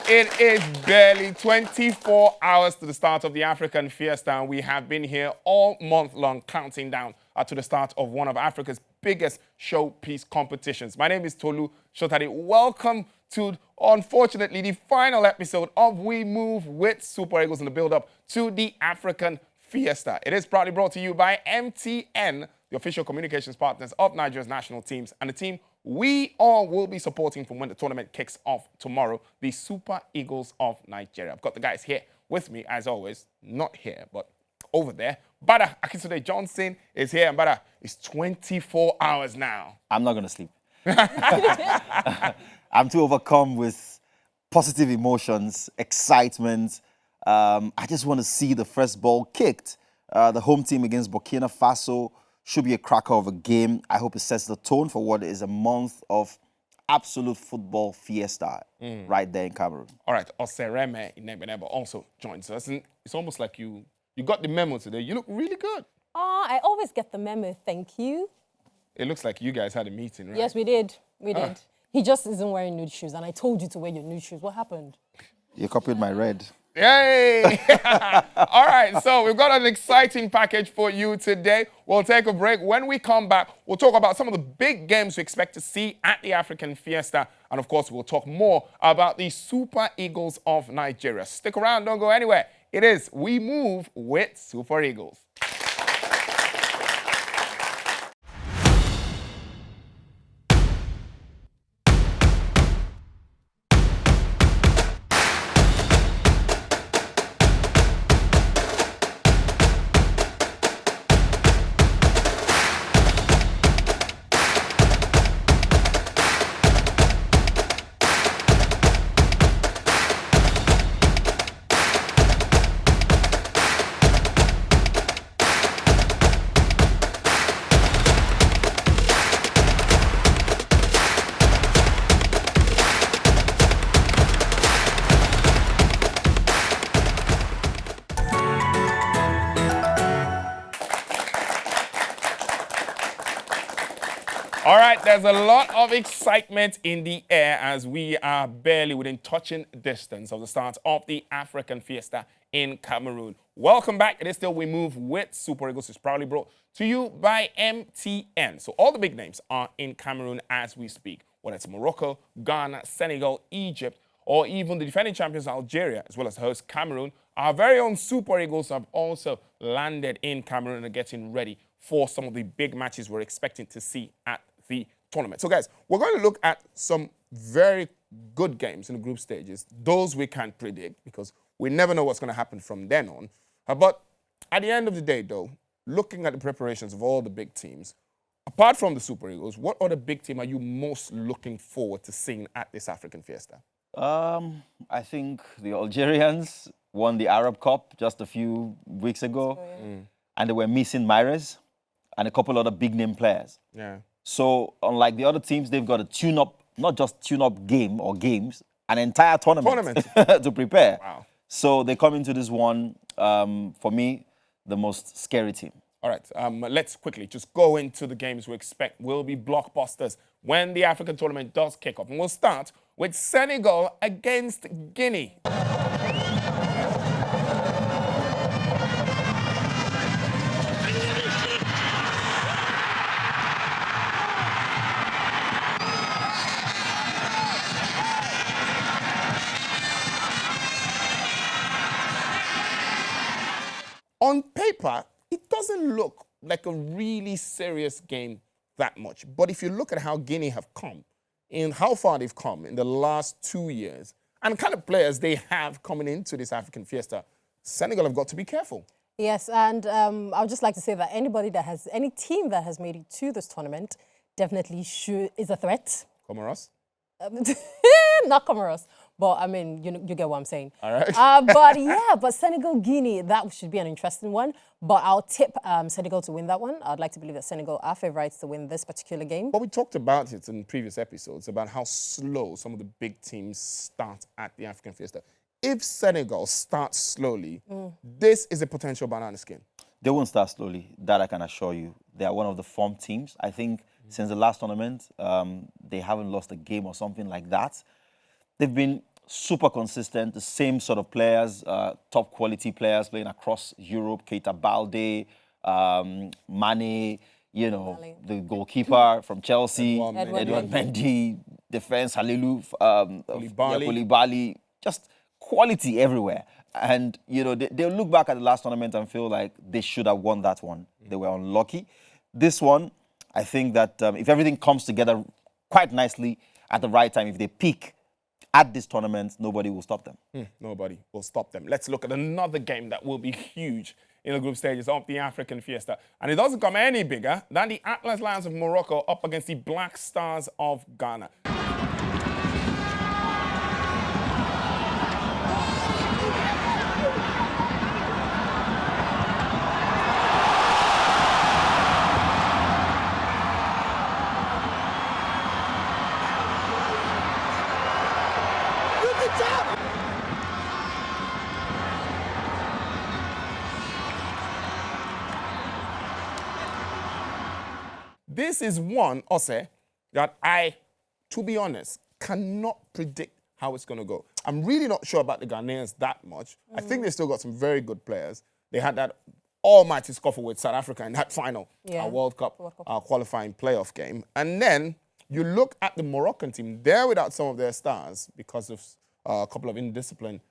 It is barely 24 hours to the start of the African Fiesta, and we have been here all month long counting down to the start of one of Africa's biggest showpiece competitions. My name is Tolu Shotari. Welcome to, unfortunately, the final episode of We Move with Super Eagles in the build-up to the African Fiesta. It is proudly brought to you by MTN, the official communications partners of Nigeria's national teams, and the team we all will be supporting from when the tournament kicks off tomorrow, the Super Eagles of Nigeria. I've got the guys here with me, as always, not here, but over there. Bada Akintunde Johnson is here, and Bada, it's 24 hours now. I'm not going to sleep. I'm too overcome with positive emotions, excitement. I just want to see the first ball kicked. The home team against Burkina Faso should be a cracker of a game. I hope it sets the tone for what is a month of absolute football fiesta right there in Cameroon. All right, Osereme Inebenebo also joins us. And it's almost like you got the memo today. You look really good. Oh, I always get the memo, thank you. It looks like you guys had a meeting, right? Yes, we did. We did. He just isn't wearing nude shoes, and I told you to wear your nude shoes. What happened? You copied my red. Yay! All right, so we've got an exciting package for you today. We'll take a break. When we come back, we'll talk about some of the big games we expect to see at the African Fiesta. And of course, we'll talk more about the Super Eagles of Nigeria. Stick around, don't go anywhere. It is We Move with Super Eagles. All right, there's a lot of excitement in the air as we are barely within touching distance of the start of the African Fiesta in Cameroon. Welcome back. It is still We Move with Super Eagles. It's proudly brought to you by MTN. So all the big names are in Cameroon as we speak, whether it's Morocco, Ghana, Senegal, Egypt, or even the defending champions Algeria, as well as host Cameroon. Our very own Super Eagles have also landed in Cameroon and are getting ready for some of the big matches we're expecting to see at the tournament. So guys, we're going to look at some very good games in the group stages. Those we can't predict because we never know what's going to happen from then on. But at the end of the day, though, looking at the preparations of all the big teams, apart from the Super Eagles, what other big team are you most looking forward to seeing at this African Fiesta? I think the Algerians won the Arab Cup just a few weeks ago, and they were missing Mahrez and a couple other big-name players. Yeah. So, unlike the other teams, they've got a tune-up, not just tune-up game or games, an entire tournament. To prepare. Wow. So, they come into this one, for me, the most scary team. All right, let's quickly just go into the games we expect will be blockbusters when the African tournament does kick off. And we'll start with Senegal against Guinea. On paper, it doesn't look like a really serious game that much. But if you look at how Guinea have come, and how far they've come in the last 2 years, and the kind of players they have coming into this African Fiesta, Senegal have got to be careful. Yes, and I would just like to say that any team that has made it to this tournament definitely is a threat. Comoros? Not Comoros, but I mean, you get what I'm saying. All right. But Senegal, Guinea, that should be an interesting one. But I'll tip Senegal to win that one. I'd like to believe that Senegal are favourites to win this particular game. But we talked about it in previous episodes, about how slow some of the big teams start at the African Fiesta. If Senegal starts slowly, this is a potential banana skin. They won't start slowly, that I can assure you. They are one of the form teams. I think since the last tournament, they haven't lost a game or something like that. They've been super consistent, the same sort of players, top quality players playing across Europe. Keita Balde, Mane, you know, the goalkeeper from Chelsea, Edward Mendy, defense, Halilu, Koulibaly, just quality everywhere. And, you know, they'll look back at the last tournament and feel like they should have won that one. They were unlucky. This one, I think that if everything comes together quite nicely at the right time, if they peak at this tournament, nobody will stop them. Nobody will stop them. Let's look at another game that will be huge in the group stages of the African Fiesta. And it doesn't come any bigger than the Atlas Lions of Morocco up against the Black Stars of Ghana. This is one, Ose, that I, to be honest, cannot predict how it's going to go. I'm really not sure about the Ghanaians that much. I think they still got some very good players. They had that almighty scuffle with South Africa in that final World Cup qualifying playoff game. And then you look at the Moroccan team. They're without some of their stars because of a couple of indiscipline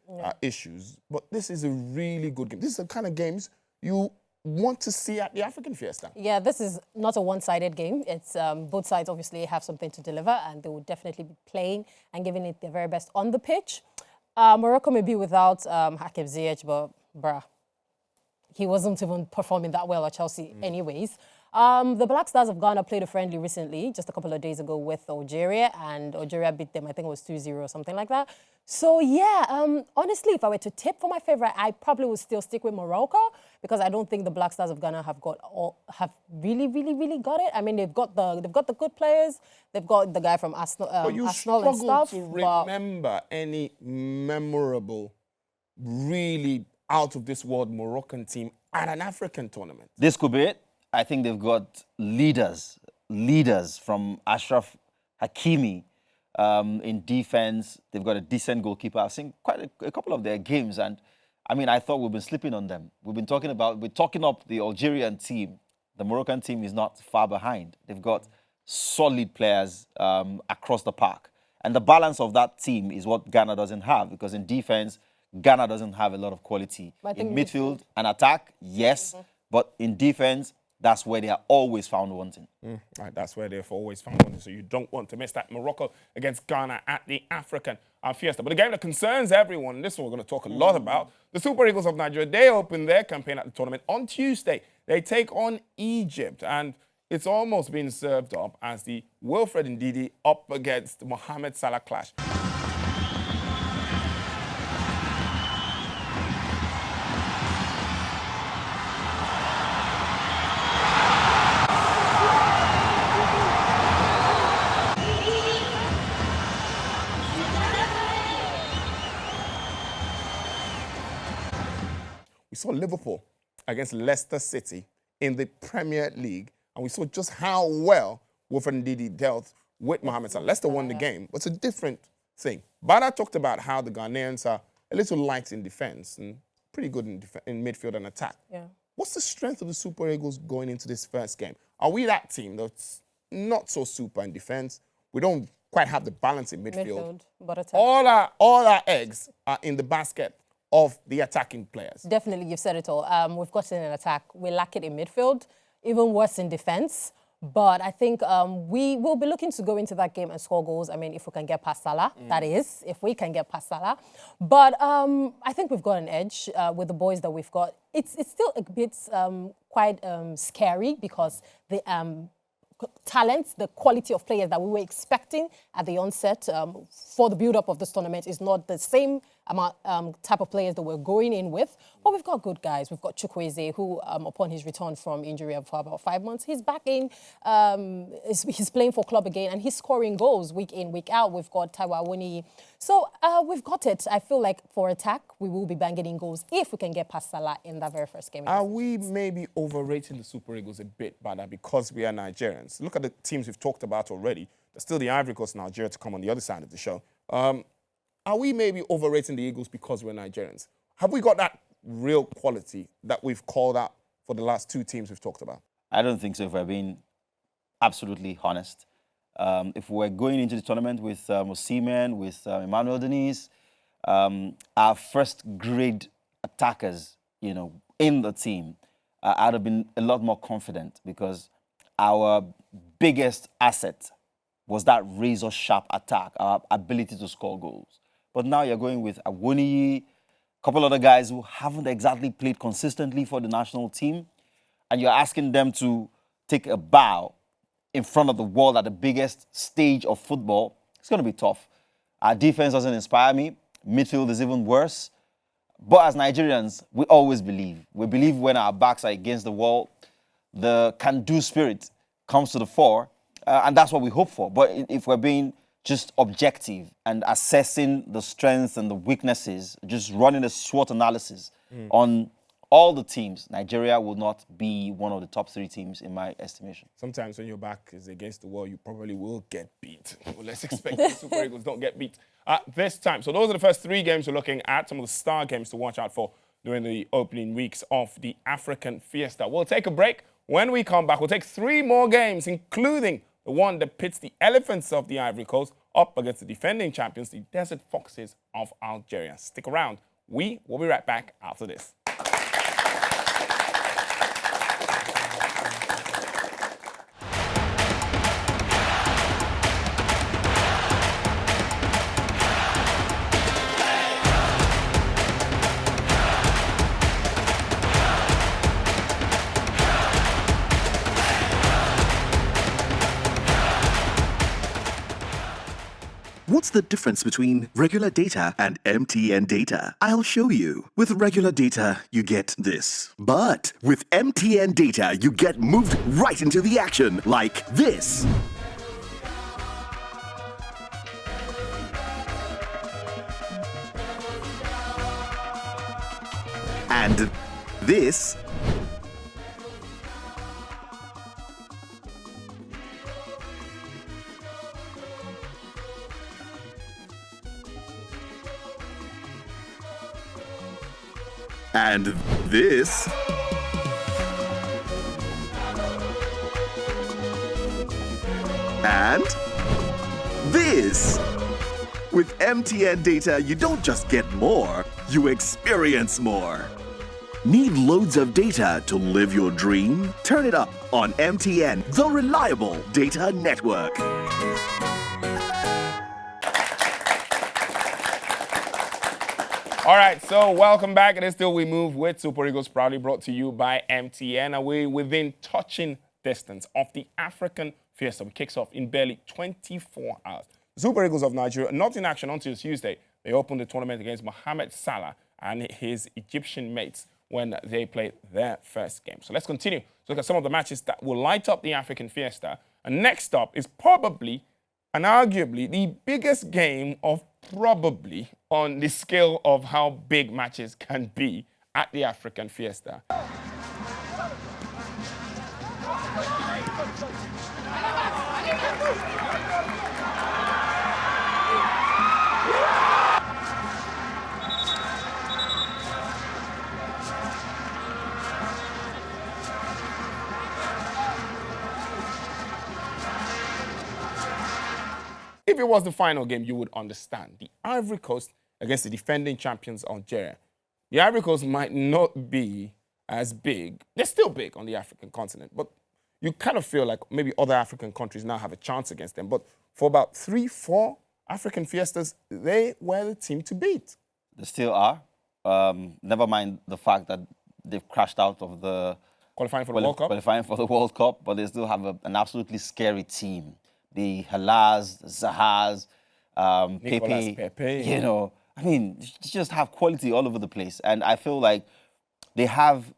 issues. But this is a really good game. This is the kind of games you want to see at the African Fiesta. Yeah, this is not a one-sided game. It's both sides obviously have something to deliver, and they will definitely be playing and giving it their very best on the pitch. Morocco may be without Hakim Ziyech, but bruh, he wasn't even performing that well at Chelsea anyways. The Black Stars of Ghana played a friendly recently, just a couple of days ago with Algeria, and Algeria beat them, I think it was 2-0 or something like that. So yeah, honestly, if I were to tip for my favorite, I probably would still stick with Morocco, because I don't think the Black Stars of Ghana have really got it. I mean, they've got the good players, they've got the guy from Arsenal, but you Arsenal and stuff. to remember any memorable, really out of this world Moroccan team at an African tournament. This could be it. I think they've got leaders from Ashraf Hakimi in defense. They've got a decent goalkeeper. I've seen quite a couple of their games, and I mean, I thought we've been sleeping on them. We're talking up the Algerian team. The Moroccan team is not far behind. They've got solid players across the park. And the balance of that team is what Ghana doesn't have, because in defense, Ghana doesn't have a lot of quality. In midfield and attack, yes, but in defense, that's where they are always found wanting. Right, that's where they're always found wanting. So you don't want to miss that. Morocco against Ghana at the African Fiesta. But the game that concerns everyone, and this one we're going to talk a lot about, the Super Eagles of Nigeria, they open their campaign at the tournament on Tuesday. They take on Egypt, and it's almost been served up as the Wilfred Ndidi up against Mohamed Salah clash. We saw Liverpool against Leicester City in the Premier League, and we saw just how well Wilfred Ndidi dealt with Mohamed Salah. Leicester won the game, but it's a different thing. Bada talked about how the Ghanaians are a little light in defense and pretty good in midfield and attack. Yeah. What's the strength of the Super Eagles going into this first game? Are we that team that's not so super in defense? We don't quite have the balance in midfield. But attack. All our eggs are in the basket of the attacking players. Definitely, you've said it all. We've got it in attack. We lack it in midfield, even worse in defense. But I think we will be looking to go into that game and score goals. I mean, if we can get past Salah, that is, if we can get past Salah. But I think we've got an edge with the boys that we've got. It's still a bit quite scary, because the talents, the quality of players that we were expecting at the onset for the build-up of this tournament is not the same amount, type of players that we're going in with. But we've got good guys. We've got Chukwueze, who, upon his return from injury for about 5 months, he's back in. He's playing for club again, and he's scoring goals week in, week out. We've got Taiwo Awoniyi. So we've got it. I feel like for attack, we will be banging in goals if we can get past Salah in that very first game. Are we maybe overrating the Super Eagles a bit, Bada, because we are Nigerians? Look at the teams we've talked about already. There's still the Ivory Coast and Algeria to come on the other side of the show. are we maybe overrating the Eagles because we're Nigerians? Have we got that real quality that we've called out for the last two teams we've talked about? I don't think so, if we're being absolutely honest. If we're going into the tournament with Osimhen, with Emmanuel Denise, our first grade attackers, in the team, I'd have been a lot more confident because our biggest asset was that razor-sharp attack, our ability to score goals. But now you're going with Awoniyi, a couple other guys who haven't exactly played consistently for the national team, and you're asking them to take a bow in front of the world at the biggest stage of football. It's going to be tough. Our defense doesn't inspire me. Midfield is even worse. But as Nigerians, we always believe. We believe when our backs are against the wall, the can-do spirit comes to the fore, and that's what we hope for. But if we're being just objective and assessing the strengths and the weaknesses, just running a SWOT analysis on all the teams, Nigeria will not be one of the top 3 teams in my estimation. Sometimes when your back is against the wall, you probably will get beat. Well, let's expect the Super Eagles don't get beat this time. So those are the first 3 games we're looking at, some of the star games to watch out for during the opening weeks of the African Fiesta. We'll take a break. When we come back, we'll take 3 more games, including the one that pits the Elephants of the Ivory Coast up against the defending champions, the Desert Foxes of Algeria. Stick around. We will be right back after this. What's the difference between regular data and MTN data? I'll show you. With regular data, you get this. But with MTN data, you get moved right into the action like this. And this. And this. And this. With MTN data, you don't just get more, you experience more. Need loads of data to live your dream? Turn it up on MTN, the reliable data network. All right, so welcome back. It is Still We Move with Super Eagles, proudly brought to you by MTN. And we're within touching distance of the African Fiesta, which kicks off in barely 24 hours. Super Eagles of Nigeria, not in action until Tuesday. They opened the tournament against Mohamed Salah and his Egyptian mates when they played their first game. So let's continue to look at some of the matches that will light up the African Fiesta. And next up is probably and arguably the biggest game of probably on the scale of how big matches can be at the African Fiesta. If it was the final game, you would understand. The Ivory Coast against the defending champions Algeria. The Ivory Coast might not be as big. They're still big on the African continent, but you kind of feel like maybe other African countries now have a chance against them. But for about 3-4 African Fiestas, they were the team to beat. They still are. Never mind the fact that they've crashed out of the Qualifying for the World Cup? Qualifying for the World Cup, but they still have an absolutely scary team. The Halaz, Zahaz, Pepe, you know, I mean, they just have quality all over the place. And I feel like they have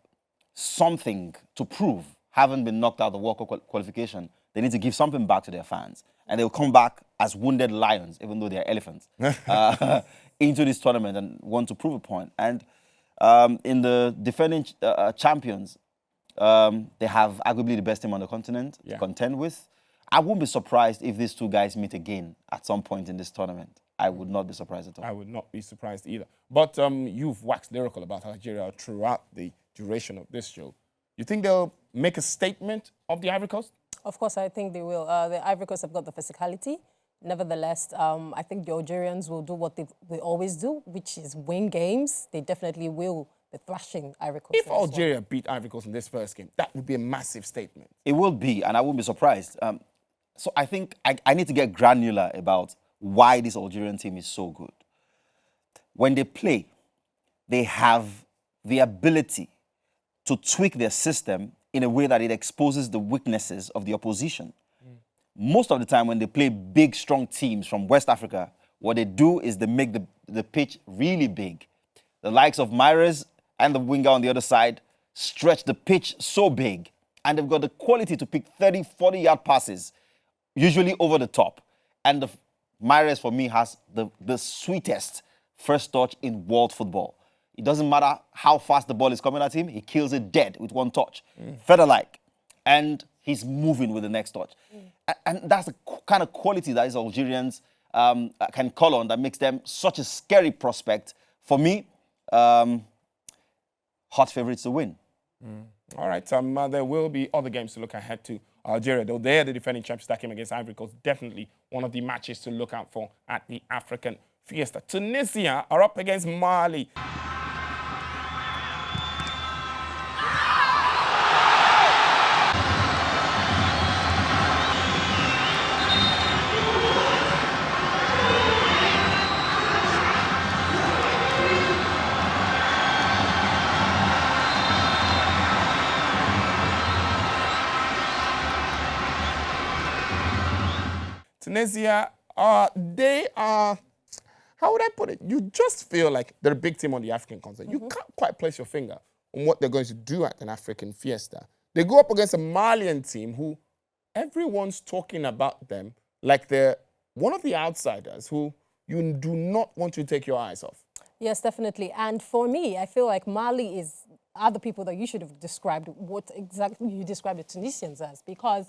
something to prove. Having been knocked out of the World Cup qualification, they need to give something back to their fans. And they'll come back as wounded lions, even though they're elephants, into this tournament and want to prove a point. And in the defending champions, they have arguably the best team on the continent to contend with. I wouldn't be surprised if these two guys meet again at some point in this tournament. I would not be surprised at all. I would not be surprised either. But you've waxed lyrical about Algeria throughout the duration of this show. You think they'll make a statement of the Ivory Coast? Of course, I think they will. The Ivory Coast have got the physicality. Nevertheless, I think the Algerians will do what they always do, which is win games. They definitely will be thrashing Ivory Coast. If Algeria beat Ivory Coast in this first game, that would be a massive statement. It will be, and I wouldn't be surprised. So I think I need to get granular about why this Algerian team is so good. When they play, they have the ability to tweak their system in a way that it exposes the weaknesses of the opposition. Most of the time when they play big, strong teams from West Africa, what they do is they make the pitch really big. The likes of Mahrez and the winger on the other side stretch the pitch so big, and they've got the quality to pick 30, 40-yard passes, usually over the top. And the Mahrez, for me, has the sweetest first touch in world football. It doesn't matter how fast the ball is coming at him, he kills it dead with one touch. Feather-like. And he's moving with the next touch. And that's the kind of quality that these Algerians can call on that makes them such a scary prospect. For me, hot favorites to win. All right, there will be other games to look ahead to. Algeria, though they're the defending champions that came against Ivory Coast, definitely one of the matches to look out for at the African Fiesta. Tunisia are up against Mali. Tunisia, they are, how would I put it? You just feel like they're a big team on the African continent. You can't quite place your finger on what they're going to do at an African Fiesta. They go up against a Malian team who everyone's talking about them like they're one of the outsiders who you do not want to take your eyes off. Yes, definitely. And for me, I feel like Mali are the people that you should have described what exactly you described the Tunisians as, because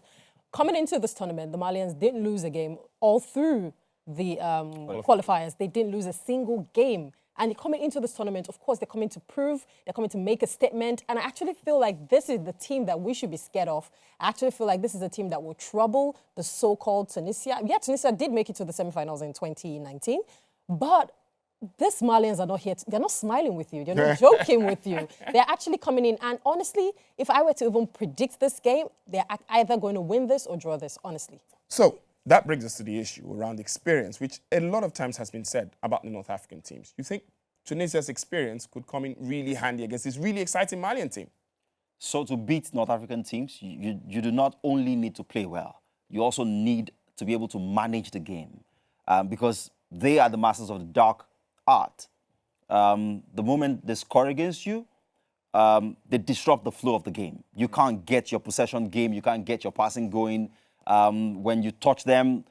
coming into this tournament, the Malians didn't lose a game all through the qualifiers. They didn't lose a single game. And coming into this tournament, of course, they're coming to prove, they're coming to make a statement. And I actually feel like this is the team that we should be scared of. I actually feel like this is a team that will trouble the so-called Tunisia. Yeah, Tunisia did make it to the semifinals in 2019, but these Malians are not here. They're not smiling with you. They're not joking with you. They're actually coming in. And honestly, if I were to even predict this game, they're either going to win this or draw this, honestly. So that brings us to the issue around experience, which a lot of times has been said about the North African teams. You think Tunisia's experience could come in really handy against this really exciting Malian team? So to beat North African teams, you do not only need to play well, you also need to be able to manage the game because they are the masters of the dark art. The moment they score against you, they disrupt the flow of the game. You can't get your possession game, you can't get your passing going. When you touch them,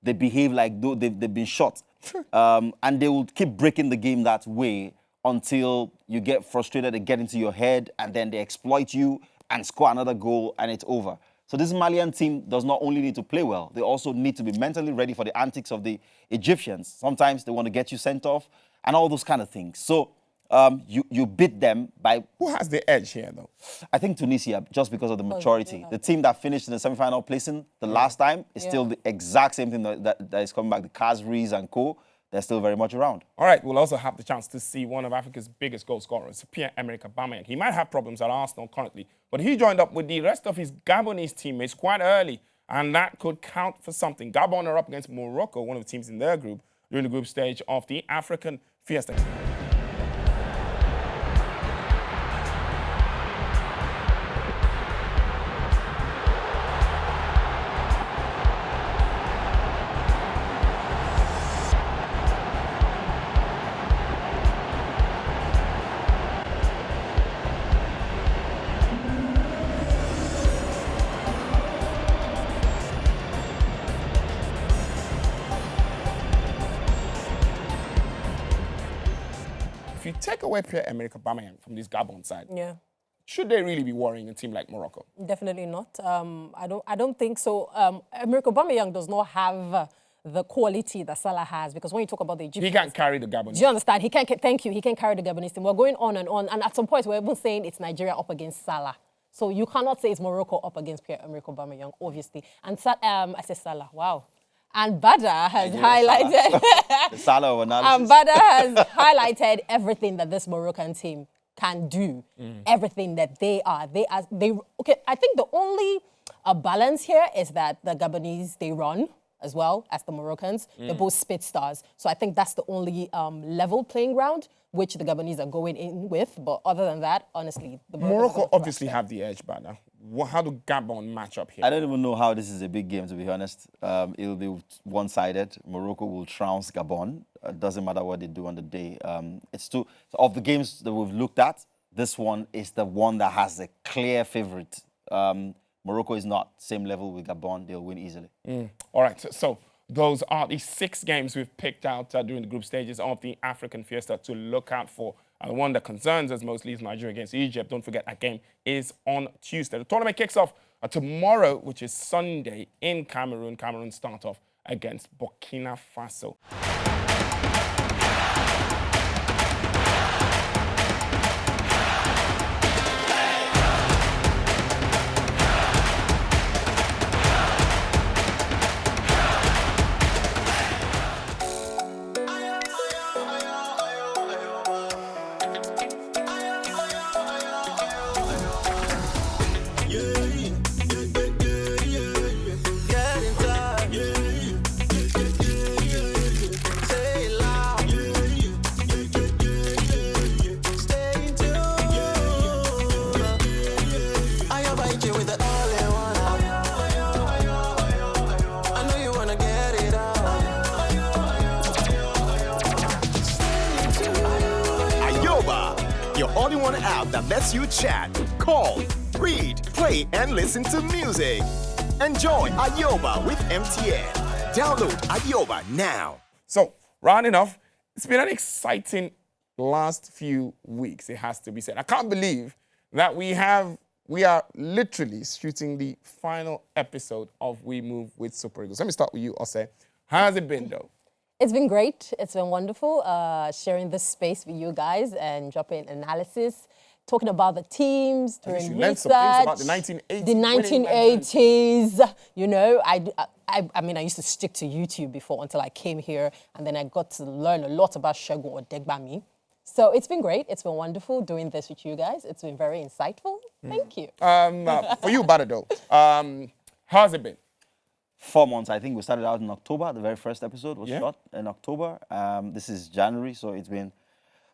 they behave like though they've been shot. And they will keep breaking the game that way until you get frustrated, they get into your head, and then they exploit you and score another goal, and it's over. So this Malian team does not only need to play well, they also need to be mentally ready for the antics of the Egyptians. Sometimes they want to get you sent off and all those kind of things. So you beat them by... Who has the edge here, though? I think Tunisia, just because of the maturity. The team that finished in the semi-final placing the last time is still the exact same thing that is coming back. The Kazris and co, they're still very much around. All right, we'll also have the chance to see one of Africa's biggest goal scorers, Pierre-Emerick Aubameyang. He might have problems at Arsenal currently, but he joined up with the rest of his Gabonese teammates quite early, and that could count for something. Gabon are up against Morocco, one of the teams in their group, during the group stage of the African Fiesta. If you take away Pierre-Emerick Aubameyang from this Gabon side, should they really be worrying a team like Morocco? Definitely not. I don't think so. America Aubameyang does not have the quality that Salah has, because when you talk about the Egyptians, He can't carry the Gabonese. do you understand? He can't. Thank you. He can carry the Gabonese team. We're going on, and at some point we're even saying it's Nigeria up against Salah. So you cannot say it's Morocco up against Pierre-Emerick Aubameyang, obviously. And I said Salah. Wow. And Bada has highlighted. The Salah analysis. And Bada has highlighted everything that this Moroccan team can do. Everything that they are. Okay, I think the only balance here is that the Gabonese, they run as well as the Moroccans. They're both spit stars. So I think that's the only level playing ground which the Gabonese are going in with. But other than that, honestly, the Morocco obviously have the edge, Bada. How do Gabon match up here? I don't even know how this is a big game, to be honest. It'll be one-sided. Morocco will trounce Gabon. It doesn't matter what they do on the day. So of the games that we've looked at, this one is the one that has a clear favorite. Morocco is not same level with Gabon. They'll win easily. All right, so those are the 6 games we've picked out during the group stages of the African Fiesta to look out for. And the one that concerns us mostly is Nigeria against Egypt. Don't forget, that game is on Tuesday. The tournament kicks off tomorrow, which is Sunday, in Cameroon. Cameroon start off against Burkina Faso. Your all-in-one app that lets you chat, call, read, play, and listen to music. Enjoy Ayoba with MTN. Download Ayoba now. So, rounding off, it's been an exciting last few weeks, it has to be said. I can't believe that we are literally shooting the final episode of We Move with Super Eagles. Let me start with you, Ose. How's it been, though? It's been great. It's been wonderful sharing this space with you guys and dropping analysis, talking about the teams, doing You research. learned some things about the 1980s. The 1980s. You know, I mean, I used to stick to YouTube before until I came here, and then I got to learn a lot about Segun Odegbami. So it's been great. It's been wonderful doing this with you guys. It's been very insightful. Thank you. For you, Bada, though, how's it been? 4 months. I think we started out in October. The very first episode was Yeah. shot in October. This is January, so it's been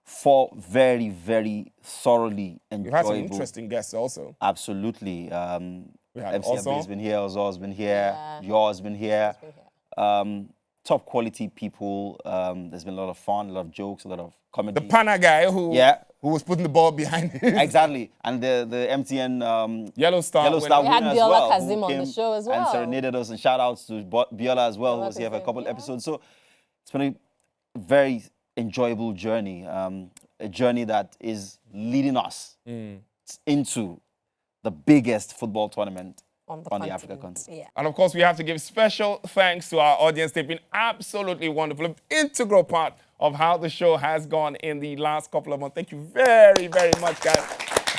4 very, very thoroughly You've had some enjoyable. interesting guests also. Absolutely. We had MC Ozo. has been here, Ozo's been here, Yeah. yours been here. It's been here. Top quality people. There's been a lot of fun, a lot of jokes, a lot of comedy. The Pana guy who was putting the ball behind him. Exactly. And the MTN Yellow Star. Yellow Star We had winner as Biola well, who Kazim on the came show as and well. serenaded us, and shout outs to Biola as well, who Biola was here for a Kazim, couple yeah. episodes. So it's been a very enjoyable journey, a journey that is leading us into the biggest football tournament on the Africa continent. Yeah. And of course, we have to give special thanks to our audience. They've been absolutely wonderful, an integral part of how the show has gone in the last couple of months. Thank you very, very much, guys,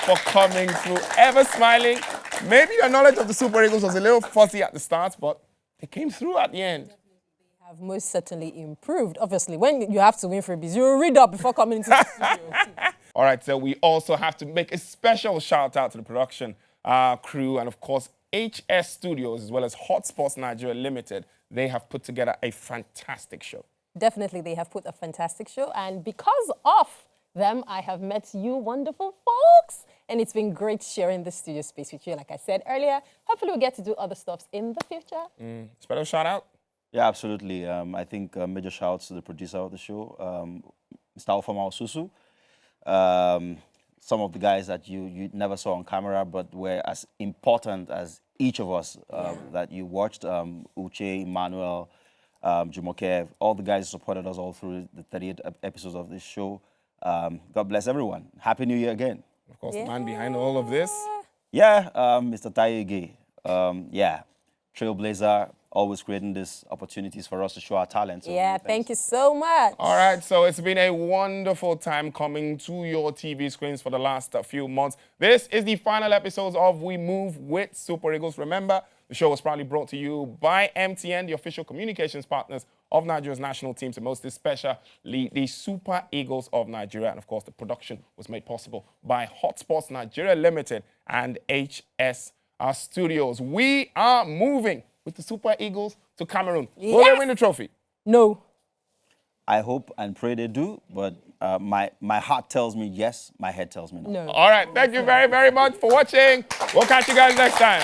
for coming through. Ever smiling. Maybe your knowledge of the Super Eagles was a little fuzzy at the start, but it came through at the end. Have most certainly improved. Obviously, when you have to win freebies, you read up before coming into the studio. All right, so we also have to make a special shout out to the production crew and, of course, HS Studios, as well as Hotspots Nigeria Limited. They have put together a fantastic show. Definitely, they have put a fantastic show. And because of them, I have met you wonderful folks. And it's been great sharing the studio space with you. Like I said earlier, hopefully we'll get to do other stuff in the future. Special shout out. Yeah, absolutely. I think major shouts to the producer of the show, Mr. Ofama Osusu. Some of the guys that you never saw on camera, but were as important as each of us that you watched. Uche, Emmanuel, Jumoke, all the guys supported us all through the 38 episodes of this show. God bless everyone. Happy New Year again. Of course, the man behind all of this. Yeah, Mr. Taye. Yeah, trailblazer, always creating these opportunities for us to show our talent. So Yeah, many thank thanks. you so much. All right, so it's been a wonderful time coming to your TV screens for the last few months. This is the final episode of We Move with Super Eagles. Remember, the show was proudly brought to you by MTN, the official communications partners of Nigeria's national teams, and most especially the Super Eagles of Nigeria. And of course, the production was made possible by Hotspots Nigeria Limited and HS Studios. We are moving with the Super Eagles to Cameroon. Will they win the trophy? No. I hope and pray they do, but my heart tells me yes, my head tells me no. No. All right, thank you very, very much for watching. We'll catch you guys next time.